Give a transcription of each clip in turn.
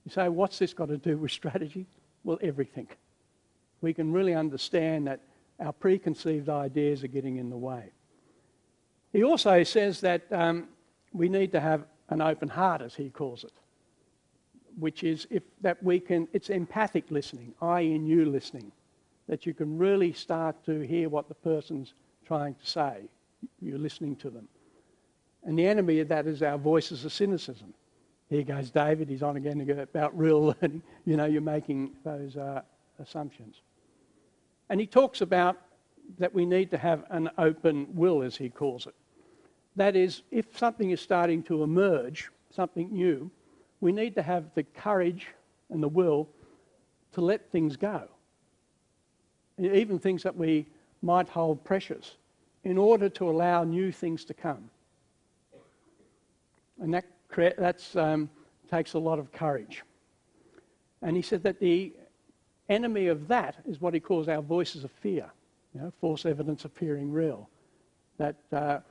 You say, what's this got to do with strategy? Well, everything. We can really understand that our preconceived ideas are getting in the way. He also says that we need to have an open heart, as he calls it, which is it's empathic listening, I in you listening, that you can really start to hear what the person's trying to say. You're listening to them. And the enemy of that is our voices of cynicism. Here goes David, he's on again about real learning. You know, you're making those assumptions. And he talks about that we need to have an open will, as he calls it. That is, if something is starting to emerge, something new, we need to have the courage and the will to let things go. Even things that we might hold precious, in order to allow new things to come. And that takes a lot of courage. And he said that the enemy of that is what he calls our voices of fear, you know, false evidence appearing real. That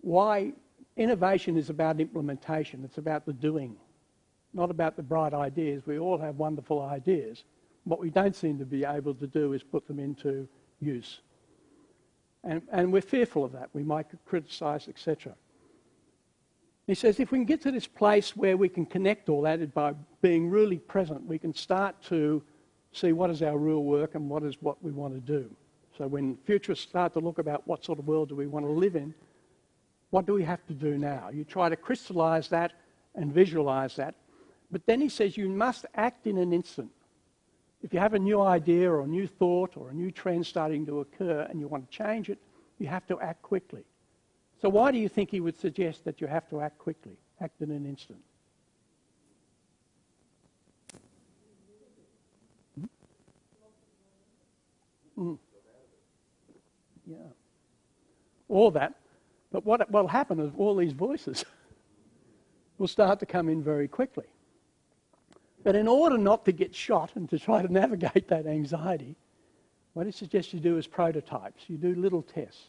why innovation is about implementation, it's about the doing, not about the bright ideas. We all have wonderful ideas. What we don't seem to be able to do is put them into use. And we're fearful of that. We might criticise, etc. He says if we can get to this place where we can connect all that by being really present, we can start to see what is our real work and what is what we want to do. So when futurists start to look about what sort of world do we want to live in, what do we have to do now? You try to crystallise that and visualise that. But then he says you must act in an instant. If you have a new idea or a new thought or a new trend starting to occur and you want to change it, you have to act quickly. So why do you think he would suggest that you have to act quickly, act in an instant? Yeah. All that. But what will happen is all these voices will start to come in very quickly. But in order not to get shot and to try to navigate that anxiety, what I suggest you do is prototypes. You do little tests.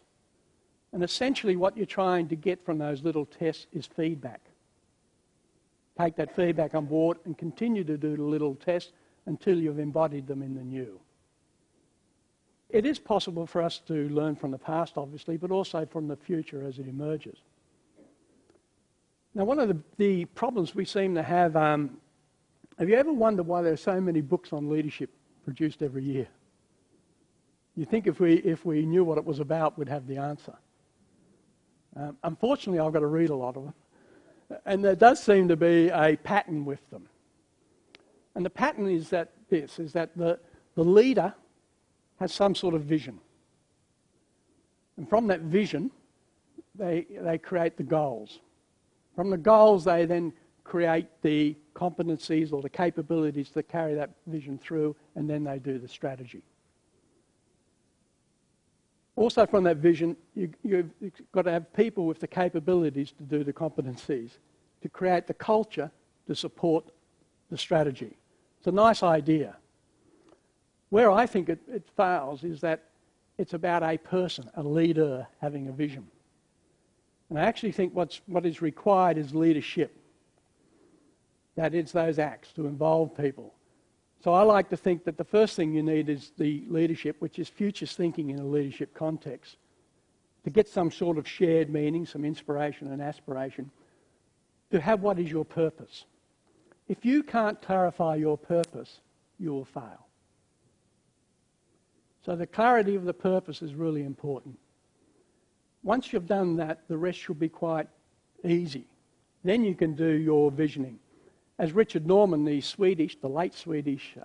And essentially what you're trying to get from those little tests is feedback. Take that feedback on board and continue to do the little tests until you've embodied them in the new. It is possible for us to learn from the past, obviously, but also from the future as it emerges. Now, one of the problems we seem to have you ever wondered why there are so many books on leadership produced every year? You think if we knew what it was about, we'd have the answer. Unfortunately, I've got to read a lot of them. And there does seem to be a pattern with them. And the pattern is that the leader has some sort of vision. And from that vision, they create the goals. From the goals, they then create the competencies or the capabilities to carry that vision through, and then they do the strategy. Also from that vision, you've got to have people with the capabilities to do the competencies, to create the culture to support the strategy. It's a nice idea. Where I think it fails is that it's about a person, a leader, having a vision. And I actually think what is required is leadership. That is those acts to involve people. So I like to think that the first thing you need is the leadership, which is futures thinking in a leadership context, to get some sort of shared meaning, some inspiration and aspiration, to have what is your purpose. If you can't clarify your purpose, you will fail. So the clarity of the purpose is really important. Once you've done that, the rest should be quite easy. Then you can do your visioning. As Richard Norman, the late Swedish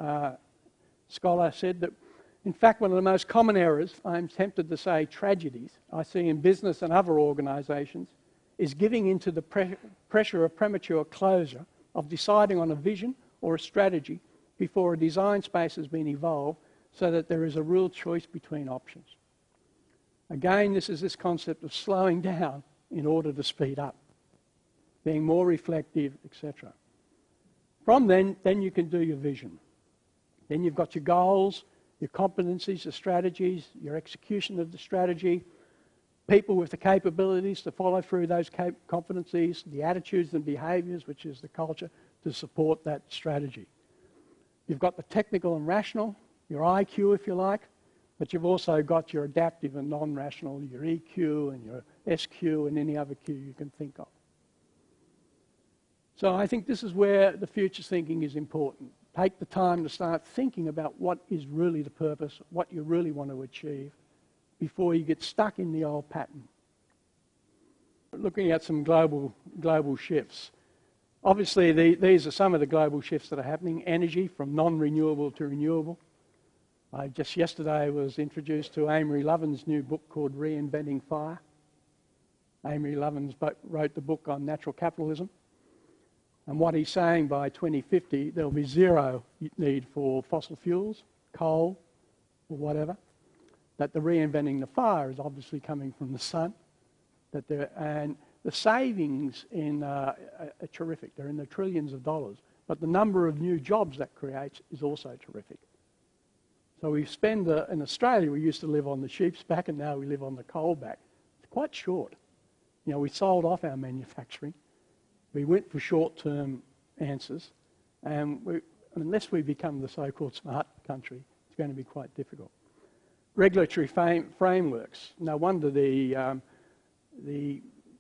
scholar, said that, in fact, one of the most common errors, I'm tempted to say tragedies, I see in business and other organisations, is giving into the pressure of premature closure, of deciding on a vision or a strategy before a design space has been evolved so that there is a real choice between options. Again, this is this concept of slowing down in order to speed up, being more reflective, etc. From then you can do your vision. Then you've got your goals, your competencies, your strategies, your execution of the strategy, people with the capabilities to follow through those competencies, the attitudes and behaviours, which is the culture, to support that strategy. You've got the technical and rational, your IQ if you like, but you've also got your adaptive and non-rational, your EQ and your SQ and any other Q you can think of. So I think this is where the future thinking is important. Take the time to start thinking about what is really the purpose, what you really want to achieve, before you get stuck in the old pattern. Looking at some global shifts. Obviously, these are some of the global shifts that are happening. Energy from non-renewable to renewable. I just yesterday was introduced to Amory Lovin's new book called Reinventing Fire. Amory Lovins wrote the book on natural capitalism. And what he's saying by 2050, there'll be zero need for fossil fuels, coal, or whatever. That the reinventing the fire is obviously coming from the sun. And the savings are terrific. They're in the trillions of dollars. But the number of new jobs that creates is also terrific. So we spend, in Australia, we used to live on the sheep's back and now we live on the coal back. It's quite short. You know, we sold off our manufacturing. We went for short-term answers. And unless we become the so-called smart country, it's going to be quite difficult. Regulatory frameworks. No wonder the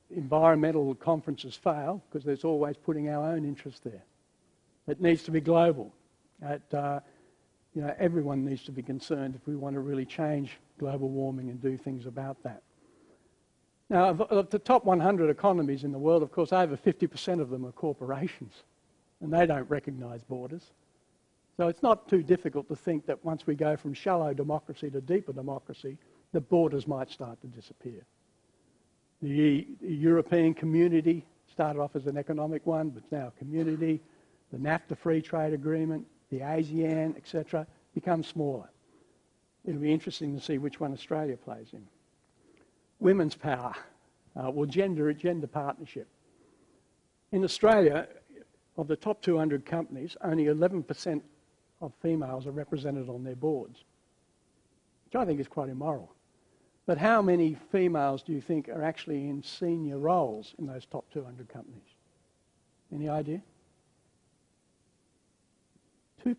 environmental conferences fail, because there's always putting our own interest there. It needs to be global. Everyone needs to be concerned if we want to really change global warming and do things about that. Now, of the top 100 economies in the world, of course, over 50% of them are corporations, and they don't recognise borders. So it's not too difficult to think that once we go from shallow democracy to deeper democracy, the borders might start to disappear. The European community started off as an economic one, but it's now a community. The NAFTA free trade agreement, the ASEAN, etc., become smaller. It'll be interesting to see which one Australia plays in. Women's power, gender partnership. In Australia, of the top 200 companies, only 11% of females are represented on their boards, which I think is quite immoral. But how many females do you think are actually in senior roles in those top 200 companies? Any idea? 2%.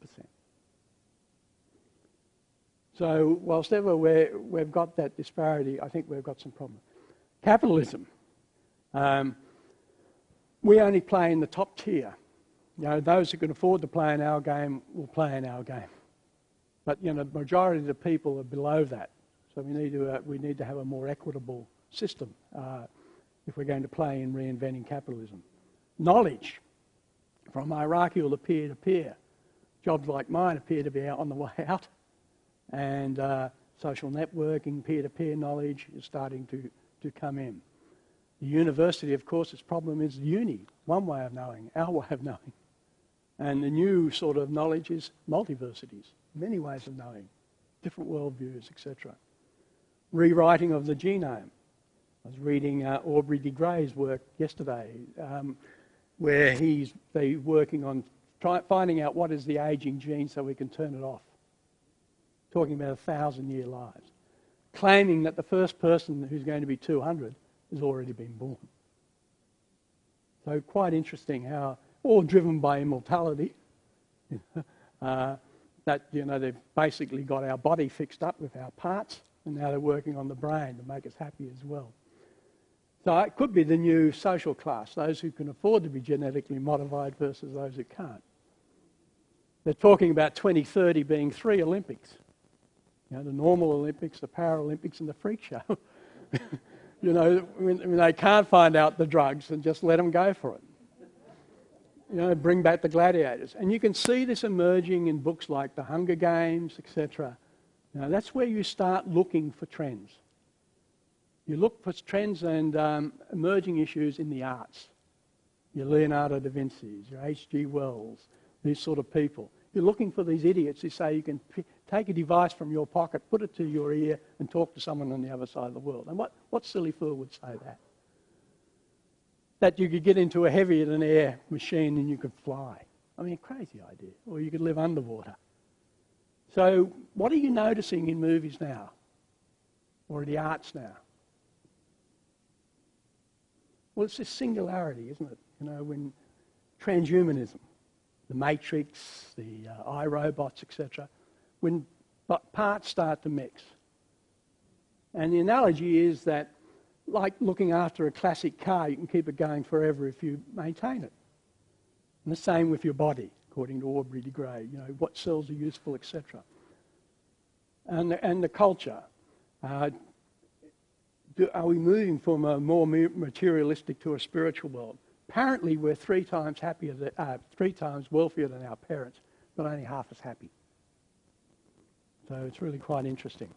So whilst ever we've got that disparity, I think we've got some problems. Capitalism. We only play in the top tier. You know, those who can afford to play in our game will play in our game. But the majority of the people are below that. So we need to have a more equitable system if we're going to play in reinventing capitalism. Knowledge, from hierarchical to peer-to-peer. Jobs like mine appear to be on the way out, and social networking, peer-to-peer knowledge is starting to come in. The university, of course, its problem is uni, one way of knowing, our way of knowing. And the new sort of knowledge is multiversities, many ways of knowing, different worldviews, etc. Rewriting of the genome. I was reading Aubrey de Grey's work yesterday, where they're working on finding out what is the aging gene so we can turn it off. Talking about 1,000-year lives. Claiming that the first person who's going to be 200 has already been born. So quite interesting how, all driven by immortality, that they've basically got our body fixed up with our parts, and now they're working on the brain to make us happy as well. So it could be the new social class, those who can afford to be genetically modified versus those who can't. They're talking about 2030 being 3 Olympics. The normal Olympics, the Paralympics, and the freak show. When they can't find out the drugs, and just let them go for it. Bring back the gladiators. And you can see this emerging in books like The Hunger Games, etc. That's where you start looking for trends. You look for trends and emerging issues in the arts. Your Leonardo da Vinci's, your H.G. Wells, these sort of people. You're looking for these idiots who say you can take a device from your pocket, put it to your ear, and talk to someone on the other side of the world. And what silly fool would say that? That you could get into a heavier-than-air machine and you could fly. I mean, a crazy idea. Or you could live underwater. So what are you noticing in movies now? Or the arts now? Well, it's this singularity, isn't it? When transhumanism. the Matrix, the iRobots, etc., when parts start to mix. And the analogy is that, like looking after a classic car, you can keep it going forever if you maintain it. And the same with your body, according to Aubrey de Grey, what cells are useful, etc. And the culture. Are we moving from a more materialistic to a spiritual world? Apparently, we're 3 times wealthier than our parents, but only half as happy. So it's really quite interesting.